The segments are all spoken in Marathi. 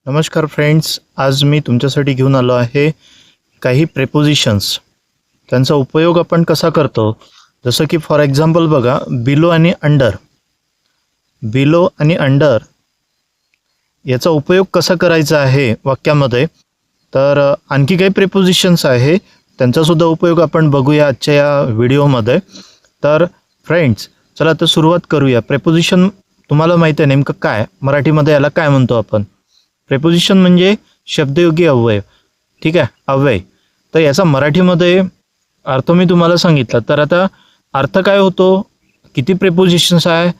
नमस्कार फ्रेंड्स, आज मी तुमच्यासाठी घेऊन आलो आहे काही प्रेपोजिशन्स. त्यांचा उपयोग आपण कसा करतो, जसं की फॉर एक्झाम्पल बघा, बिलो आणि अंडर. बिलो आणि अंडर याचा उपयोग कसा करायचा आहे वाक्यामध्ये. तर आणखी काही प्रेपोजिशन्स आहे, त्यांचासुद्धा उपयोग आपण बघूया आजच्या या व्हिडिओमध्ये. तर फ्रेंड्स, चला तर सुरुवात करूया. प्रेपोजिशन तुम्हाला माहीत आहे नेमकं काय, मराठीमध्ये याला काय म्हणतो आपण? प्रेपोजिशन म्हणजे शब्दयोगी अव्यय. ठीक आहे, अव्यय. तर याचा मराठीमध्ये अर्थ मी तुम्हाला सांगितला. तर आता अर्थ काय होतो, किती प्रेपोजिशन्स आहे,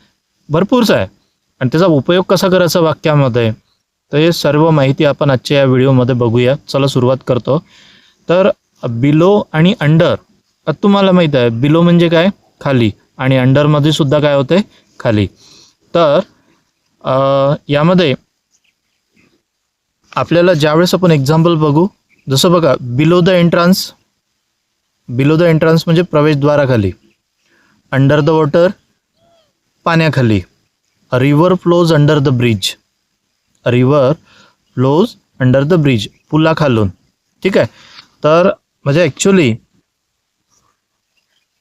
भरपूरच आहे, आणि त्याचा उपयोग कसा करायचा वाक्यामध्ये, तर हे सर्व माहिती आपण आजच्या या व्हिडिओमध्ये बघूया. चला सुरुवात करतो. तर बिलो आणि अंडर. आता तुम्हाला माहीत आहे बिलो म्हणजे काय, खाली, आणि अंडरमध्ये सुद्धा काय होते, खाली. तर यामध्ये आपल्याला ज्यावेळेस आपण एक्झाम्पल बघू, जसं बघा, below the entrance. Below the entrance म्हणजे प्रवेशद्वाराखाली. अंडर द वॉटर, पाण्याखाली. A river flows under the bridge. A river flows under the bridge, पुलाखालून. ठीक आहे. तर म्हणजे ॲक्च्युली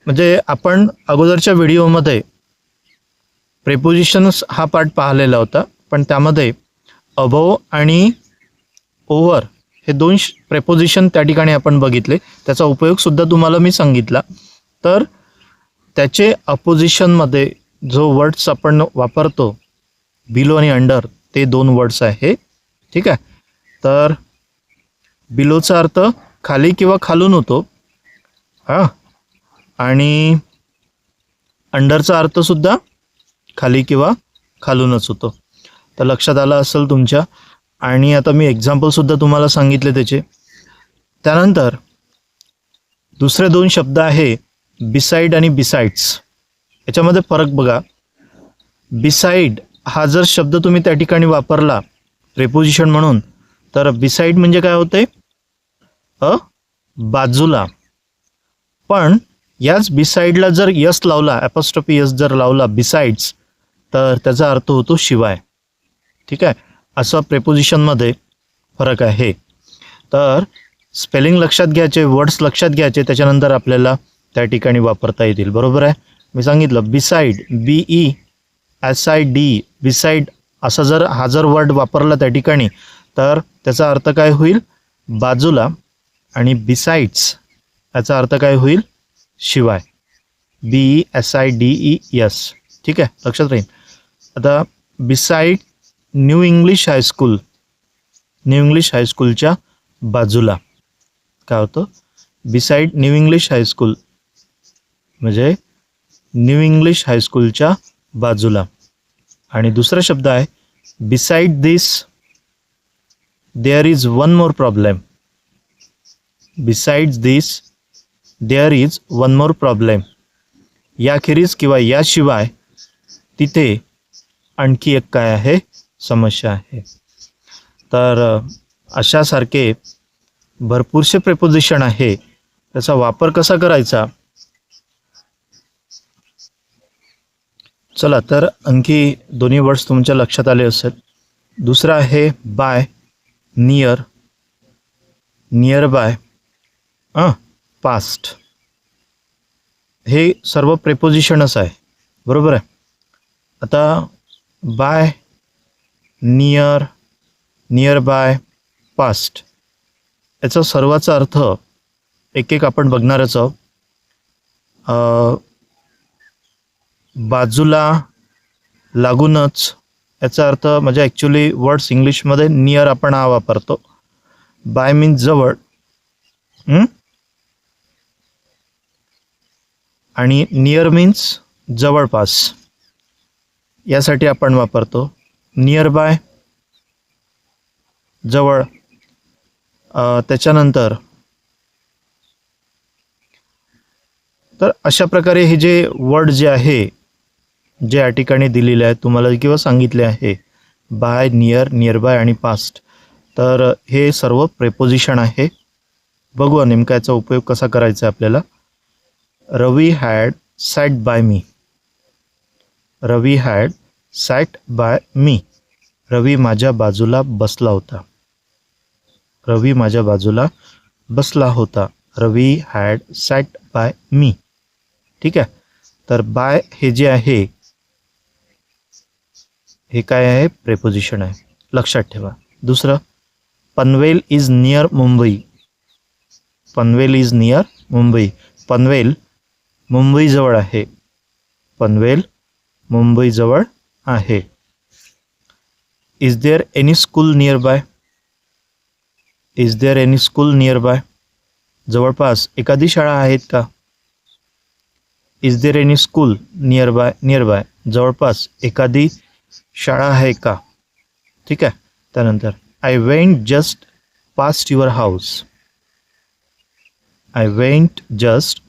म्हणजे आपण अगोदरच्या व्हिडिओमध्ये प्रेपोजिशन्स हा पार्ट पाहिलेला होता, पण त्यामध्ये अबोव आणि ओव्हर हे दोन प्रेपोजिशन त्या ठिकाणी आपण बघितले. त्याचा उपयोगसुद्धा तुम्हाला मी सांगितला. तर त्याचे अपोजिशनमध्ये जो वर्ड्स आपण वापरतो बिलो आणि अंडर, ते दोन वर्ड्स आहे. ठीक आहे. तर बिलोचा अर्थ खाली किंवा खालून होतो, हां, आणि अंडरचा अर्थसुद्धा खाली किंवा खालूनच होतो. तर लक्षात आलं असेल तुमच्या. आणि आता मी एक्झाम्पलसुद्धा तुम्हाला सांगितले त्याचे. त्यानंतर दुसरे दोन शब्द आहे बिसाईड आणि बिसाइड्स. याच्यामध्ये फरक बघा. बिसाईड हा जर शब्द तुम्ही त्या ठिकाणी वापरला प्रेपोजिशन म्हणून, तर बिसाईड म्हणजे काय होते, बाजूला. पण याच बिसाईडला जर यस लावला, ॲपॉस्ट्रॉफी यस जर लावला बिसाइड्स, तर त्याचा अर्थ होतो शिवाय. ठीक आहे. असा प्रेपोजिशनमध्ये फरक आहे. तर स्पेलिंग लक्षात घ्यायचे, वर्ड्स लक्षात घ्यायचे, त्याच्यानंतर आपल्याला त्या ठिकाणी वापरता येतील. बरोबर आहे. मी सांगितलं बिसाईड, BESID, बिसाईड असा जर वर्ड वापरला त्या ठिकाणी, तर त्याचा अर्थ काय होईल, बाजूला. आणि बिसाइड्स याचा अर्थ काय होईल, शिवाय. BESIDES. ठीक आहे, लक्षात राहील. आता beside new English high school, new English हायस्कूलच्या बाजूला काय होतं, बिसाईड न्यू इंग्लिश हायस्कूल म्हणजे न्यू इंग्लिश हायस्कूलच्या बाजूला. आणि दुसरा शब्द आहे beside this there is one more problem. Besides this there is one more problem. याखेरीज किंवा याशिवाय तिथे आणखी एक काय आहे, समस्या आहे. तर अशासारखे भरपूरसे प्रेपोजिशन आहे. त्याचा वापर कसा करायचा, चला तर आणखी दोन्ही वर्ड्स तुमच्या लक्षात आले असेल. दुसरा आहे by, near, near by, past. हे सर्व प्रेपोजिशनच आहे. बरोबर आहे. आता by, near, near by, past याचा सर्वाचा अर्थ एक एक आपण बघणारच आहोत. बाजूला, लागूनच याचा अर्थ म्हणजे ॲक्च्युली वर्ड्स इंग्लिशमध्ये नियर आपण हा वापरतो. बाय मीन्स जवळ, आणि नियर मीन्स जवळपास, यासाठी आपण वापरतो. नियर बाय जवळ. त्याच्यानंतर तर अशा प्रकारे हे जे वर्ड जे आहे, जे या ठिकाणी दिलेले आहे तुम्हाला किंवा सांगितले आहे, बाय, नियर, नियर बाय आणि पास्ट, तर हे सर्व प्रेपोजिशन आहे. बघूया नेमका याचा उपयोग कसा करायचा आहे आपल्याला. Ravi had sat by me. Ravi had sat by me. Ravi माझ्या बाजूला बसला होता. रवी माझ्या बाजूला बसला होता. Ravi had sat by me. ठीक आहे. तर बाय हे जे आहे हे काय आहे, प्रेपोजिशन आहे, लक्षात ठेवा. दुसरं, Panvel is near Mumbai. Panvel is near Mumbai. Panvel मुंबईजवळ आहे. पनवेल मुंबईजवळ आहे. Is there any school nearby. Is there any school nearby. जवळपास एखादी शाळा आहेत का. Is there any school nearby. Nearby जवळपास एखादी शाळा आहे का. ठीक आहे. त्यानंतर I went just past your house. I went just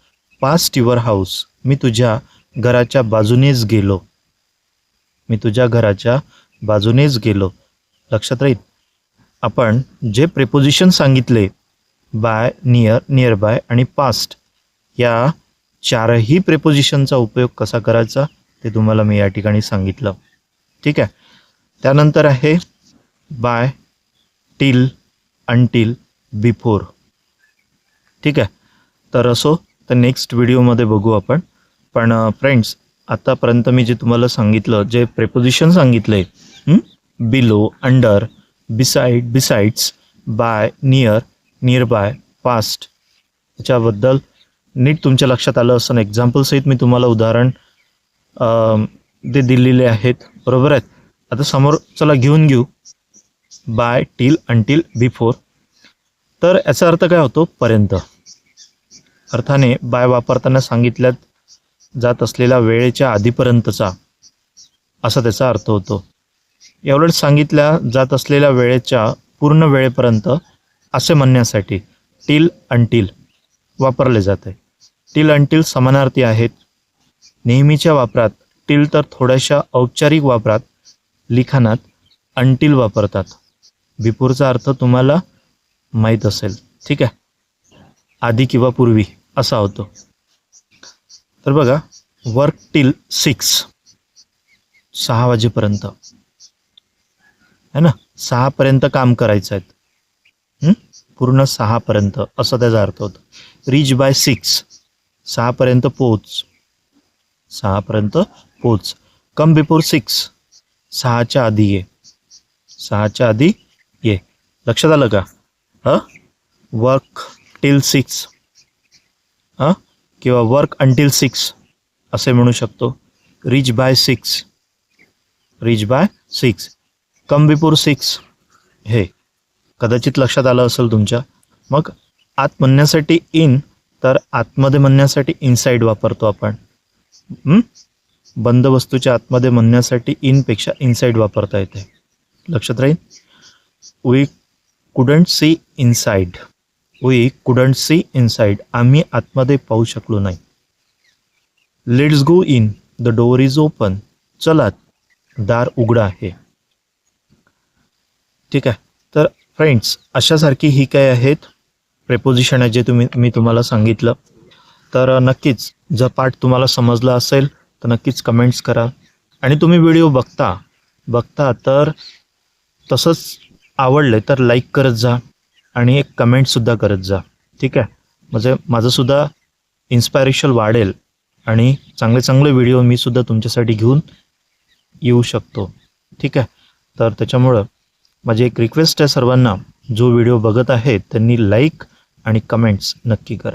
past your house. मी तुझ्या घराच्या बाजूनेच गेलो. मी तुझ्या घराच्या बाजूनेच गेलो. लक्षात राहील. आपण जे प्रेपोजिशन सांगितले बाय, नियर, नियर बाय आणि पास्ट, या चारही प्रेपोजिशनचा उपयोग कसा करायचा ते तुम्हाला मी या ठिकाणी सांगितलं. ठीक आहे. त्यानंतर आहे बाय, टिल, अंटिल, बिफोर. ठीक आहे. तर असो, तर नेक्स्ट व्हिडिओमध्ये बघू आपण. पण फ्रेंड्स, आतापर्यंत मी जे तुम्हाला सांगितलं, जे प्रेपोजिशन सांगितले, below, under, beside, besides, by, near, near by, past, याच्याबद्दल नीट तुमच्या लक्षात आलं असं एक्झाम्पलसहित मी तुम्हाला उदाहरण ते दिलेले आहेत. बरोबर आहेत. आता समोर चला घेऊन घेऊ बाय, टिल, अंटिल, बिफोर. तर याचा अर्थ काय होतो, पर्यंत. अर्थाने बाय वापरताना सांगितल्यात जात असलेल्या वेळेच्या आधीपर्यंतचा असा त्याचा अर्थ होतो. याउलट सांगितल्या जात असलेल्या वेळेच्या पूर्ण वेळेपर्यंत असे म्हणण्यासाठी टिल, अंटिल वापरले जाते. टिल, अंटिल समानार्थी आहेत. नेहमीच्या वापरात टिल तर थोड्याशा औपचारिक वापरात लिखाणात अंटिल वापरतात. बिफोरचा अर्थ तुम्हाला माहीत असेल. ठीक आहे. आधी किंवा पूर्वी असा होतो. तर बघा, वर्क टिल 6, 6 वाजेपर्यंत है ना, 6 पर्यंत काम करायचं आहे. पूर्ण 6 पर्यंत असं त्याचा अर्थ होतो. रीच बाय 6, 6 पर्यंत पोच. 6 पर्यंत पोच. कम बिफोर 6, 6च्या आधी ये. 6च्या आधी ये. लक्षात आलं का. वर्क टिल 6 किंवा वर्क अंटिल 6 असे म्हणू शकतो. Reach by 6, reach by 6, come before 6 हे कदाचित लक्षात आलं असेल तुमच्या. मग आत म्हणण्यासाठी इन, तर आतमध्ये म्हणण्यासाठी इनसाइड वापरतो आपण. बंद वस्तूच्या आतमध्ये म्हणण्यासाठी इनपेक्षा इनसाइड वापरता येते. लक्षात राहील. We couldn't see inside. We couldn't see inside. आम्ही आतमध्ये पाहू शकलो नाही. Let's go in. The door is open. चला, दार उघडं आहे. ठीक आहे. तर फ्रेंड्स, अशासारखी ही काय आहेत प्रेपोजिशन आहे जे मी तुम्हाला सांगितलं. तर नक्कीच जर पाठ तुम्हाला समजला असेल तर नक्कीच कमेंट्स करा. आणि तुम्ही व्हिडिओ बघता तर तसंच आवडले तर लाईक करत जा आणि एक कमेंटसुद्धा करत जा. ठीक आहे. म्हणजे माझंसुद्धा इन्स्पायरेशन वाढेल आणि चांगले चांगले व्हिडिओ मी सुद्धा तुमच्यासाठी घेऊन येऊ शकतो. ठीक आहे. तर त्याच्यामुळं माझी एक रिक्वेस्ट आहे सर्वांना, जो व्हिडिओ बघत आहे त्यांनी लाईक आणि कमेंट्स नक्की करा.